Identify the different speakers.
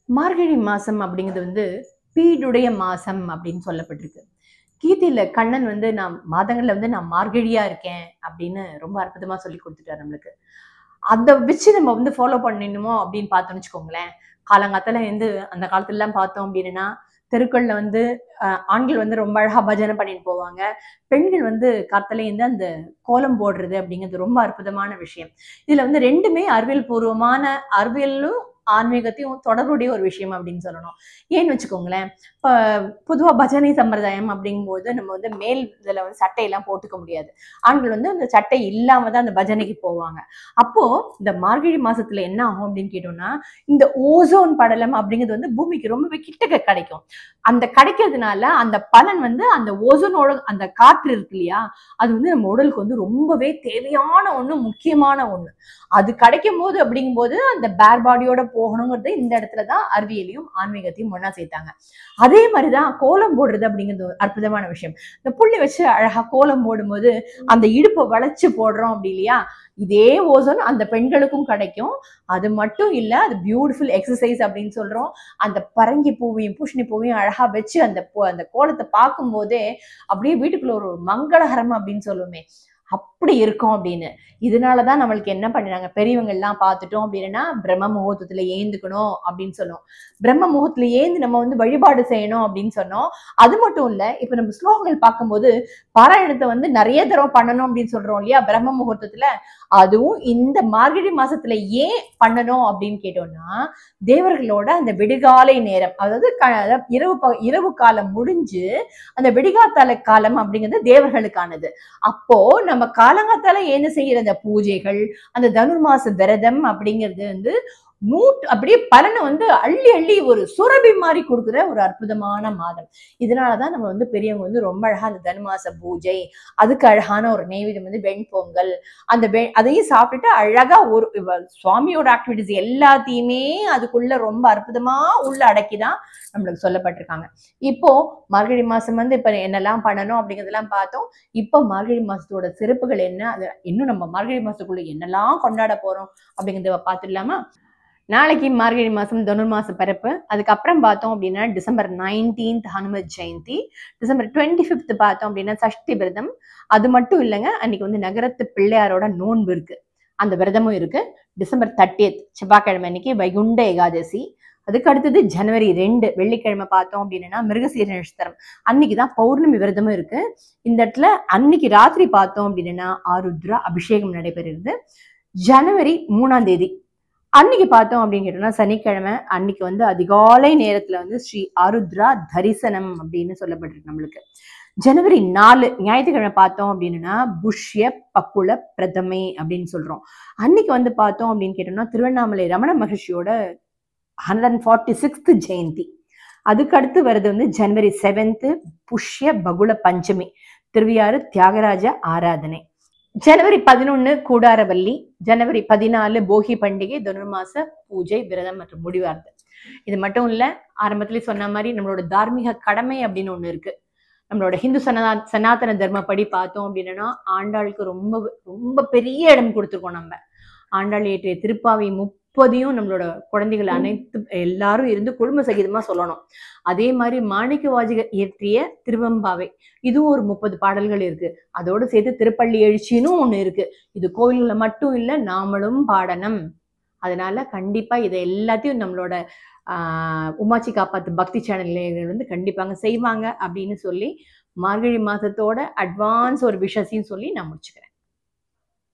Speaker 1: மார்கழி மாசம் அப்படிங்கிறது பீடுடைய மாசம் அப்படின்னு சொல்லப்பட்டிருக்கு. கீதையில கண்ணன் நான் மாதங்கள்ல நான் மார்கழியா இருக்கேன் அப்படின்னு ரொம்ப அற்புதமா சொல்லி கொடுத்துட்டாரு நம்மளுக்கு. அத வச்சு நம்ம ஃபாலோ பண்ணிடணுமோ அப்படின்னு பார்த்தோம்னு வச்சுக்கோங்களேன். காலங்காத்தால அந்த காலத்துல எல்லாம் பார்த்தோம் அப்படின்னா தெருக்கள்ல ஆண்கள் ரொம்ப அழகா பஜனை பண்ணிட்டு போவாங்க. பெண்கள் காத்தால அந்த கோலம் போடுறது அப்படிங்கிறது ரொம்ப அற்புதமான விஷயம். இதுல ரெண்டுமே அறிவியல் பூர்வமான அறிவியலும் ஆன்மீகத்தையும் தொடர்புடைய ஒரு விஷயம் அப்படின்னு சொல்லணும். ஏன்னு வச்சுக்கோங்களேன், இப்ப பொதுவா பஜனை சம்பிரதாயம் அப்படிங்கும்போது நம்ம மேல் இதுல சட்டையெல்லாம் போட்டுக்க முடியாது. ஆண்கள் அந்த சட்டை இல்லாம தான் அந்த பஜனைக்கு போவாங்க. அப்போ இந்த மார்கழி மாசத்துல என்ன ஆகும் அப்படின்னு கேட்டோம்னா, இந்த ஓசோன் படலம் அப்படிங்கிறது பூமிக்கு ரொம்பவே கிட்டக்க கிடைக்கும். அந்த கிடைக்கிறதுனால அந்த பலன் அந்த ஓசோனோட அந்த காற்று இருக்கு இல்லையா, அது நம்ம உடலுக்கு ரொம்பவே தேவையான ஒண்ணு, முக்கியமான ஒண்ணு. அது கிடைக்கும் போது அப்படிங்கும்போது அந்த பேர் பாடியோட போகணுங்கிறது இந்த இடத்துலதான் அறிவியலையும் ஆன்மீகத்தையும் ஒன்னா சேர்த்தாங்க. அதே மாதிரிதான் கோலம் போடுறது அப்படிங்கிறது ஒரு அற்புதமான விஷயம். இந்த புள்ளி வச்சு அழகா கோலம் போடும்போது அந்த இடுப்பை வளைச்சு போடுறோம் அப்படி இல்லையா, இதே ஓசோன் அந்த பெண்களுக்கும் கிடைக்கும். அது மட்டும் இல்ல, அது பியூட்டிஃபுல் எக்ஸசைஸ் அப்படின்னு சொல்றோம். அந்த பரங்கி பூவையும் பூஷணி பூவையும் அழகா வச்சு அந்த கோலத்தை பார்க்கும் போதே அப்படியே வீட்டுக்குள்ள ஒரு மங்களகரம் அப்படின்னு சொல்லுவோமே, அப்படி இருக்கும் அப்படின்னு. இதனாலதான் நம்மளுக்கு என்ன பண்ணினாங்க பெரியவங்க எல்லாம் பார்த்துட்டோம் அப்படின்னா பிரம்ம முகூர்த்தத்துல ஏந்துக்கணும் அப்படின்னு சொன்னோம். பிரம்ம முகூர்த்தத்துல ஏந்து நம்ம வழிபாடு செய்யணும் அப்படின்னு சொன்னோம். அது மட்டும் இல்ல, இப்ப நம்ம ஸ்லோகங்கள் பார்க்கும்போது பாராயணத்தை நிறைய தடவை பண்ணணும் அப்படின்னு சொல்றோம் இல்லையா பிரம்ம முகூர்த்தத்துல. அதுவும் இந்த மார்கழி மாசத்துல ஏன் பண்ணணும் அப்படின்னு கேட்டோம்னா, தேவர்களோட அந்த விடுகாலை நேரம், அதாவது இரவு காலம் முடிஞ்சு அந்த விடிகாத்தால காலம் அப்படிங்கிறது தேவர்களுக்கானது. அப்போ நம்ம காலங்காத்தால என்ன செய்யற அந்த பூஜைகள், அந்த தனுர்மாச விரதம் அப்படிங்கிறது அப்படியே பலனை அள்ளி அள்ளி ஒரு சுரபி மாதிரி கொடுக்குற ஒரு அற்புதமான மாதம். இதனாலதான் நம்ம பெரியவங்க ரொம்ப அழகா அந்த தனுமாச பூஜை, அதுக்கு அழகான ஒரு நெய்வேத்தியம் வெண்பொங்கல், அதையும் சாப்பிட்டுட்டு அழகா ஒரு சுவாமியோட ஆக்டிவிட்டிஸ் எல்லாத்தையுமே அதுக்குள்ள ரொம்ப அற்புதமா உள்ள அடக்கிதான் நம்மளுக்கு சொல்லப்பட்டிருக்காங்க. இப்போ மார்கழி மாசம் இப்ப என்னெல்லாம் பண்ணணும் அப்படிங்கிறதெல்லாம் பார்த்தோம். இப்போ மார்கழி மாசத்தோட சிறப்புகள் என்ன, அது இன்னும் நம்ம மார்கழி மாசத்துக்குள்ள என்னெல்லாம் கொண்டாட போறோம் அப்படிங்கிறத பார்த்துடலாமா? நாளைக்கு மார்கழி மாசம் தனுர்மாச பிறப்பு. அதுக்கப்புறம் பார்த்தோம் அப்படின்னா டிசம்பர் 19 ஹனுமத் ஜெயந்தி, டிசம்பர் 25 பார்த்தோம் அப்படின்னா சஷ்டி விரதம். அது மட்டும் இல்லைங்க, அன்னைக்கு நகரத்து பிள்ளையாரோட நோன்பு இருக்கு, அந்த விரதமும் இருக்கு. டிசம்பர் 30 செவ்வாய்க்கிழமை அன்னைக்கு வைகுண்ட ஏகாதசி. அதுக்கு அடுத்தது ஜனவரி 2 வெள்ளிக்கிழமை பார்த்தோம் அப்படின்னா மிருகசீர நட்சத்திரம், அன்னைக்குதான் பௌர்ணமி விரதமும் இருக்கு. இந்த இடத்துல அன்னைக்கு ராத்திரி பார்த்தோம் அப்படின்னா ஆருத்ரா அபிஷேகம் நடைபெறுகிறது. ஜனவரி 3 அன்னைக்கு பார்த்தோம் அப்படின்னு கேட்டோம்னா சனிக்கிழமை அன்னைக்கு அதிகாலை நேரத்துல ஸ்ரீ ஆருத்ரா தரிசனம் அப்படின்னு சொல்லப்பட்டிருக்கு நம்மளுக்கு. ஜனவரி 4 ஞாயிற்றுக்கிழமை பார்த்தோம் அப்படின்னா புஷ்ய பக்குல பிரதமை அப்படின்னு சொல்றோம். அன்னைக்கு பார்த்தோம் அப்படின்னு கேட்டோம்னா திருவண்ணாமலை ரமண மகர்ஷியோட 146th ஜெயந்தி. அதுக்கு அடுத்து வருது ஜனவரி 7 புஷ்ய பகுல பஞ்சமி, திருவியாறு தியாகராஜ ஆராதனை. ஜனவரி 11 கூடாரவல்லி, ஜனவரி 14 போகி பண்டிகை, தனுர்மாச பூஜை விரதம் மற்றும் முடிவார்த்து. இது மட்டும் இல்ல, ஆரம்பத்திலே சொன்ன மாதிரி நம்மளோட தார்மீக கடமை அப்படின்னு ஒண்ணு இருக்கு. நம்மளோட ஹிந்து சனாதன தர்மப்படி பார்த்தோம் அப்படின்னா ஆண்டாளுக்கு ரொம்ப ரொம்ப பெரிய இடம் கொடுத்துருக்கோம். நம்ம ஆண்டாள் ஏற்றிய திருப்பாவை 30 நம்மளோட குழந்தைகள் அனைத்து எல்லாரும் இருந்து குடும்ப சகிதமா சொல்லணும். அதே மாதிரி மாணிக்க வாசகர் இயற்றிய திருவெம்பாவை, இதுவும் ஒரு 30 பாடல்கள் இருக்கு. அதோடு சேர்த்து திருப்பள்ளி எழுச்சின்னு ஒண்ணு இருக்கு. இது கோயில்ல மட்டும் இல்ல, நாமளும் பாடணும். அதனால கண்டிப்பா இதை எல்லாத்தையும் நம்மளோட உமாச்சி காப்பாத்து பக்தி சேனல் கண்டிப்பாங்க செய்வாங்க அப்படின்னு சொல்லி மார்கழி மாசத்தோட அட்வான்ஸ் ஒரு விஷயத்தையும் சொல்லி நான் முடிச்சுக்கிறேன்.